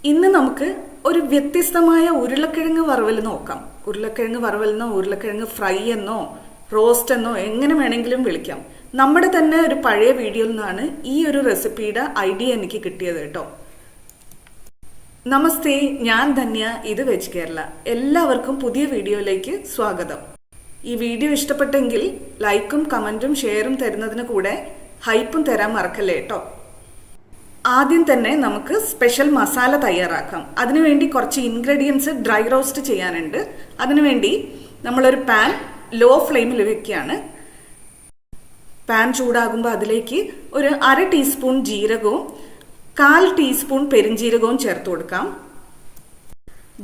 ഇന്ന് നമുക്ക് ഒരു വ്യത്യസ്തമായ ഉരുളക്കിഴങ്ങ് വറവൽ നോക്കാം. ഉരുളക്കിഴങ്ങ് വറവലെന്നോ ഉരുളക്കിഴങ്ങ് ഫ്രൈ എന്നോ റോസ്റ്റ് എന്നോ എങ്ങനെ വേണമെങ്കിലും വിളിക്കാം. നമ്മുടെ തന്നെ ഒരു പഴയ വീഡിയോയിൽ നിന്നാണ് ഈ ഒരു റെസിപ്പിയുടെ ഐഡിയ എനിക്ക് കിട്ടിയത് കേട്ടോ. നമസ്തേ, ഞാൻ ധന്യ, ഇത് വെജ് കേരള. എല്ലാവർക്കും പുതിയ വീഡിയോയിലേക്ക് സ്വാഗതം. ഈ വീഡിയോ ഇഷ്ടപ്പെട്ടെങ്കിൽ ലൈക്കും കമന്റും ഷെയറും തരുന്നതിന് കൂടെ ഹൈപ്പും തരാൻ മറക്കല്ലേ കേട്ടോ. ആദ്യം തന്നെ നമുക്ക് സ്പെഷ്യൽ മസാല തയ്യാറാക്കാം. അതിനുവേണ്ടി കുറച്ച് ഇൻഗ്രീഡിയൻസ് ഡ്രൈ റോസ്റ്റ് ചെയ്യാനുണ്ട്. അതിനുവേണ്ടി നമ്മളൊരു പാൻ ലോ ഫ്ലെയിമിൽ വെക്കുകയാണ്. പാൻ ചൂടാകുമ്പോൾ അതിലേക്ക് ഒരു 1/2 ടീസ്പൂൺ ജീരകവും 1/4 ടീസ്പൂൺ പെരിഞ്ജീരകവും ചേർത്ത് കൊടുക്കാം.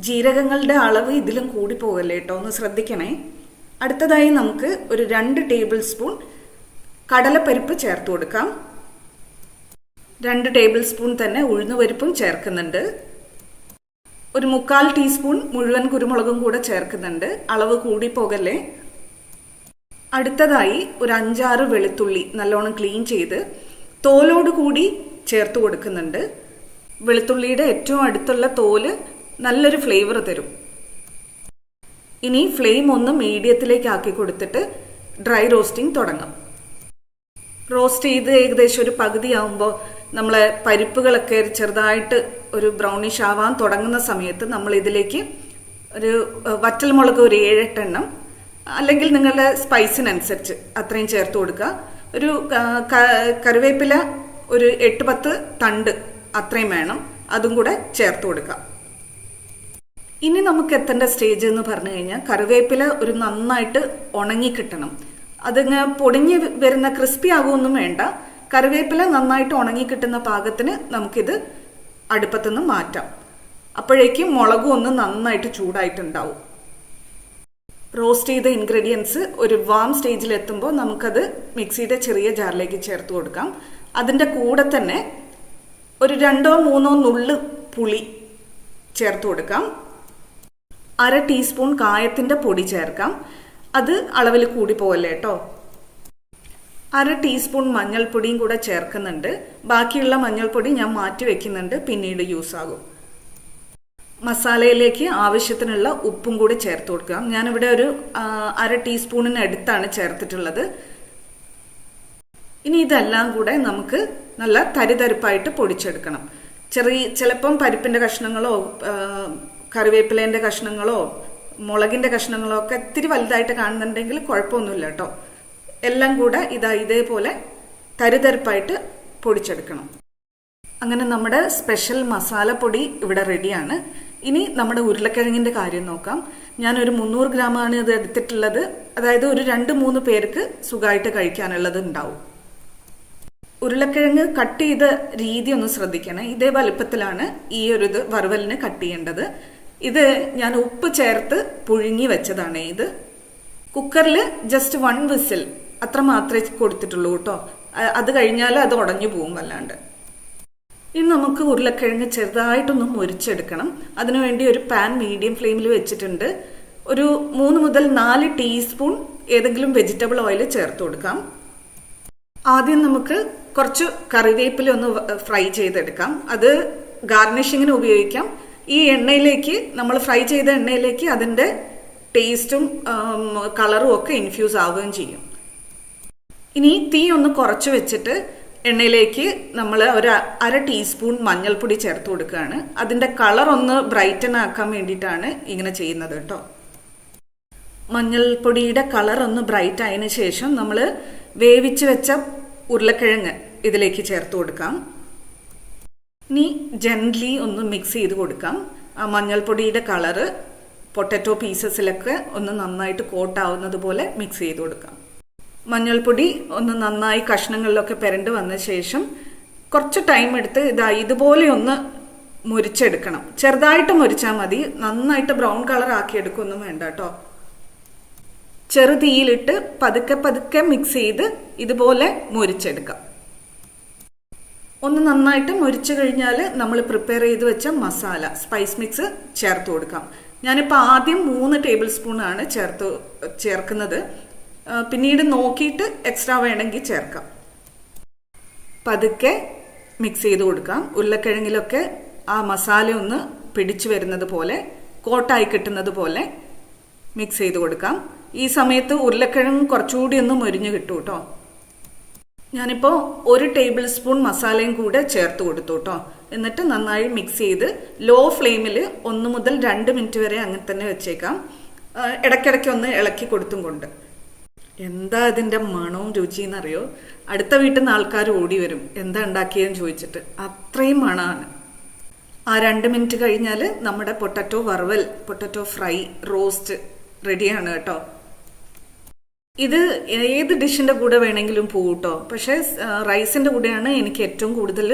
ജീരകങ്ങളുടെ അളവ് ഇതിലും കൂടി പോകല്ലേ കേട്ടോ, ഒന്ന് ശ്രദ്ധിക്കണേ. അടുത്തതായി നമുക്ക് ഒരു 2 ടേബിൾ സ്പൂൺ കടലപ്പരിപ്പ് ചേർത്ത് കൊടുക്കാം. 2 ടേബിൾ സ്പൂൺ തന്നെ ഉഴുന്നുപരിപ്പും ചേർക്കുന്നുണ്ട്. ഒരു 1/4 ടീസ്പൂൺ മുഴുവൻ കുരുമുളകും കൂടെ ചേർക്കുന്നുണ്ട്. അളവ് കൂടി പോകല്ലേ. അടുത്തതായി ഒരു 5-6 വെളുത്തുള്ളി നല്ലോണം ക്ലീൻ ചെയ്ത് തോലോട് കൂടി ചേർത്ത് കൊടുക്കുന്നുണ്ട്. വെളുത്തുള്ളിയുടെ ഏറ്റവും അടുത്തുള്ള തോല് നല്ലൊരു ഫ്ലേവർ തരും. ഇനി ഫ്ലെയിം ഒന്ന് മീഡിയത്തിലേക്ക് ആക്കി കൊടുത്തിട്ട് ഡ്രൈ റോസ്റ്റിംഗ് തുടങ്ങാം. റോസ്റ്റ് ചെയ്ത് ഏകദേശം ഒരു പകുതിയാവുമ്പോൾ നമ്മളെ പരിപ്പുകളൊക്കെ ചെറുതായിട്ട് ഒരു ബ്രൗണിഷ് ആവാൻ തുടങ്ങുന്ന സമയത്ത് നമ്മൾ ഇതിലേക്ക് ഒരു വറ്റൽമുളക് ഒരു 7-8 എണ്ണം, അല്ലെങ്കിൽ നിങ്ങളുടെ സ്പൈസിനനുസരിച്ച് അത്രയും ചേർത്ത് കൊടുക്കുക. ഒരു കറിവേപ്പില ഒരു 8-10 തണ്ട് അത്രയും വേണം, അതും കൂടെ ചേർത്ത് കൊടുക്കുക. ഇനി നമുക്ക് എത്തേണ്ട സ്റ്റേജ് എന്ന് പറഞ്ഞു കഴിഞ്ഞാൽ കറിവേപ്പില ഒരു നന്നായിട്ട് ഉണങ്ങി കിട്ടണം. അതിങ്ങ് പൊടിഞ്ഞ് വരുന്ന ക്രിസ്പി ആകുമൊന്നും വേണ്ട. കറിവേപ്പില നന്നായിട്ട് ഉണങ്ങി കിട്ടുന്ന പാകത്തിന് നമുക്കിത് അടുപ്പത്തുനിന്ന് മാറ്റാം. അപ്പോഴേക്കും മുളകും ഒന്ന് നന്നായിട്ട് ചൂടായിട്ടുണ്ടാവും. റോസ്റ്റ് ചെയ്ത ഇൻഗ്രീഡിയൻസ് ഒരു വാം സ്റ്റേജിൽ എത്തുമ്പോൾ നമുക്കത് മിക്സിയുടെ ചെറിയ ജാറിലേക്ക് ചേർത്ത് കൊടുക്കാം. അതിൻ്റെ കൂടെ തന്നെ ഒരു 2-3 നുള്ള് പുളി ചേർത്ത് കൊടുക്കാം. 1/2 ടീസ്പൂൺ കായത്തിൻ്റെ പൊടി ചേർക്കാം. അത് അളവിൽ കൂടി പോകല്ലേ കേട്ടോ. 1/2 ടീസ്പൂൺ മഞ്ഞൾപ്പൊടിയും കൂടെ ചേർക്കുന്നുണ്ട്. ബാക്കിയുള്ള മഞ്ഞൾപ്പൊടി ഞാൻ മാറ്റി വെക്കുന്നുണ്ട്, പിന്നീട് യൂസ് ആകും. മസാലയിലേക്ക് ആവശ്യത്തിനുള്ള ഉപ്പും കൂടി ചേർത്ത് കൊടുക്കുക. ഞാനിവിടെ ഒരു 1/2 ടീസ്പൂണിന് അടുത്താണ് ചേർത്തിട്ടുള്ളത്. ഇനി ഇതെല്ലാം കൂടെ നമുക്ക് നല്ല തരിതരിപ്പായിട്ട് പൊടിച്ചെടുക്കണം. ചിലപ്പം പരിപ്പിൻ്റെ കഷ്ണങ്ങളോ കറിവേപ്പിലേൻ്റെ കഷ്ണങ്ങളോ മുളകിൻ്റെ കഷ്ണങ്ങളോ ഒക്കെ ഇത്തിരി വലുതായിട്ട് കാണുന്നുണ്ടെങ്കിൽ കുഴപ്പമൊന്നുമില്ല കേട്ടോ. എല്ലാം കൂടെ ഇതേപോലെ തരിതരിപ്പായിട്ട് പൊടിച്ചെടുക്കണം. അങ്ങനെ നമ്മുടെ സ്പെഷ്യൽ മസാലപ്പൊടി ഇവിടെ റെഡിയാണ്. ഇനി നമ്മുടെ ഉരുളക്കിഴങ്ങിൻ്റെ കാര്യം നോക്കാം. ഞാനൊരു 300 ഗ്രാമാണ് ഇത് എടുത്തിട്ടുള്ളത്. അതായത് ഒരു 2-3 പേർക്ക് സുഖമായിട്ട് കഴിക്കാനുള്ളത് ഉണ്ടാവും. ഉരുളക്കിഴങ്ങ് കട്ട് ചെയ്ത രീതി ഒന്ന് ശ്രദ്ധിക്കണേ. ഇതേ വലുപ്പത്തിലാണ് ഈ ഒരു വറുവലിന് കട്ട് ചെയ്യേണ്ടത്. ഇത് ഞാൻ ഉപ്പ് ചേർത്ത് പുഴുങ്ങി വെച്ചതാണ്. ഇത് കുക്കറിൽ ജസ്റ്റ് 1 വിസിൽ അത്ര മാത്രമേ കൊടുത്തിട്ടുള്ളൂ കേട്ടോ. അത് കഴിഞ്ഞാൽ അത് ഉടഞ്ഞു പോകും വല്ലാണ്ട്. ഇനി നമുക്ക് ഉരുളക്കിഴങ്ങ് ചെറുതായിട്ടൊന്ന് മുരിച്ചെടുക്കണം. അതിനുവേണ്ടി ഒരു പാൻ മീഡിയം ഫ്ലെയിമിൽ വെച്ചിട്ടുണ്ട്. ഒരു 3-4 ടീസ്പൂൺ ഏതെങ്കിലും വെജിറ്റബിൾ ഓയിൽ ചേർത്ത് കൊടുക്കാം. ആദ്യം നമുക്ക് കുറച്ച് കറിവേപ്പില ഒന്ന് ഫ്രൈ ചെയ്തെടുക്കാം. അത് ഗാർണിഷിങ്ങിന് ഉപയോഗിക്കാം. ഈ എണ്ണയിലേക്ക്, നമ്മൾ ഫ്രൈ ചെയ്ത എണ്ണയിലേക്ക് അതിൻ്റെ ടേസ്റ്റും കളറും ഒക്കെ ഇൻഫ്യൂസ് ആവുകയും ചെയ്യും. ഇനി തീ ഒന്ന് കുറച്ച് വെച്ചിട്ട് എണ്ണയിലേക്ക് നമ്മൾ ഒരു 1/2 ടീസ്പൂൺ മഞ്ഞൾപ്പൊടി ചേർത്ത് കൊടുക്കുകയാണ്. അതിൻ്റെ കളർ ഒന്ന് ബ്രൈറ്റൻ ആക്കാൻ വേണ്ടിയിട്ടാണ് ഇങ്ങനെ ചെയ്യുന്നത് കേട്ടോ. മഞ്ഞൾപ്പൊടിയുടെ കളർ ഒന്ന് ബ്രൈറ്റ് ആയതിനു ശേഷം നമ്മൾ വേവിച്ച് വെച്ച ഉരുളക്കിഴങ്ങ് ഇതിലേക്ക് ചേർത്ത് കൊടുക്കാം. ഇനി ജെന്റ്ലി ഒന്ന് മിക്സ് ചെയ്ത് കൊടുക്കാം. ആ മഞ്ഞൾപ്പൊടിയുടെ കളറ് പൊട്ടറ്റോ പീസസിലൊക്കെ ഒന്ന് നന്നായിട്ട് കോട്ടാവുന്നത് പോലെ മിക്സ് ചെയ്ത് കൊടുക്കാം. മഞ്ഞൾപ്പൊടി ഒന്ന് നന്നായി കഷ്ണങ്ങളിലൊക്കെ പെരണ്ട് വന്ന ശേഷം കുറച്ച് ടൈം എടുത്ത് ഇതുപോലെ ഒന്ന് മുരിച്ചെടുക്കണം. ചെറുതായിട്ട് മുരിച്ചാൽ മതി, നന്നായിട്ട് ബ്രൗൺ കളർ ആക്കി എടുക്കൊന്നും വേണ്ട കേട്ടോ. ചെറു തീയിലിട്ട് പതുക്കെ മിക്സ് ചെയ്ത് ഇതുപോലെ മുരിച്ചെടുക്കാം. ഒന്ന് നന്നായിട്ട് മുരിച്ചു കഴിഞ്ഞാൽ നമ്മൾ പ്രിപ്പയർ ചെയ്ത് വെച്ച മസാല സ്പൈസ് മിക്സ് ചേർത്ത് കൊടുക്കാം. ഞാനിപ്പോൾ ആദ്യം 3 ടേബിൾ സ്പൂണാണ് ചേർക്കുന്നത്. പിന്നീട് നോക്കിയിട്ട് എക്സ്ട്രാ വേണമെങ്കിൽ ചേർക്കാം. പതുക്കെ മിക്സ് ചെയ്ത് കൊടുക്കാം. ഉരുളക്കിഴങ്ങിലൊക്കെ ആ മസാല ഒന്ന് പിടിച്ചു വരുന്നത് പോലെ, കോട്ടായി കിട്ടുന്നത് പോലെ മിക്സ് ചെയ്ത് കൊടുക്കാം. ഈ സമയത്ത് ഉരുളക്കിഴങ്ങ് കുറച്ചുകൂടി ഒന്ന് മൊരിഞ്ഞ് കിട്ടും കേട്ടോ. ഞാനിപ്പോൾ 1 ടേബിൾ സ്പൂൺ മസാലയും കൂടെ ചേർത്ത് കൊടുത്തു കേട്ടോ. എന്നിട്ട് നന്നായി മിക്സ് ചെയ്ത് ലോ ഫ്ലെയിമിൽ 1 മുതൽ 2 മിനിറ്റ് വരെ അങ്ങനെ തന്നെ വെച്ചേക്കാം. ഇടയ്ക്കിടയ്ക്ക് ഒന്ന് ഇളക്കി കൊടുത്തും കൊണ്ട്. എന്താ ഇതിൻ്റെ മണവും രുചിയെന്നറിയോ? അടുത്ത വീട്ടിൽ നിന്ന് ആൾക്കാർ ഓടി വരും എന്താ ഉണ്ടാക്കിയതെന്ന് ചോദിച്ചിട്ട്. അത്രയും മണമാണ്. ആ 2 മിനിറ്റ് കഴിഞ്ഞാൽ നമ്മുടെ പൊട്ടറ്റോ വറവൽ, പൊട്ടറ്റോ ഫ്രൈ, റോസ്റ്റ് റെഡിയാണ് കേട്ടോ. ഇത് ഏത് ഡിഷിൻ്റെ കൂടെ വേണമെങ്കിലും പോകും കേട്ടോ. പക്ഷേ റൈസിൻ്റെ കൂടെയാണ് എനിക്ക് ഏറ്റവും കൂടുതൽ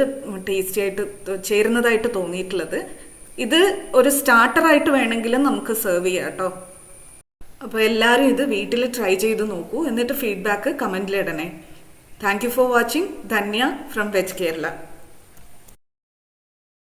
ടേസ്റ്റി ആയിട്ട് ചേരുന്നതായിട്ട് തോന്നിയിട്ടുള്ളത്. ഇത് ഒരു സ്റ്റാർട്ടറായിട്ട് വേണമെങ്കിലും നമുക്ക് സെർവ് ചെയ്യാം കേട്ടോ. അപ്പോൾ എല്ലാവരും ഇത് വീട്ടിൽ ട്രൈ ചെയ്ത് നോക്കൂ. എന്നിട്ട് ഫീഡ്ബാക്ക് കമൻറ്റിലിടണേ. Thank you for watching. Dhanya from veg Kerala.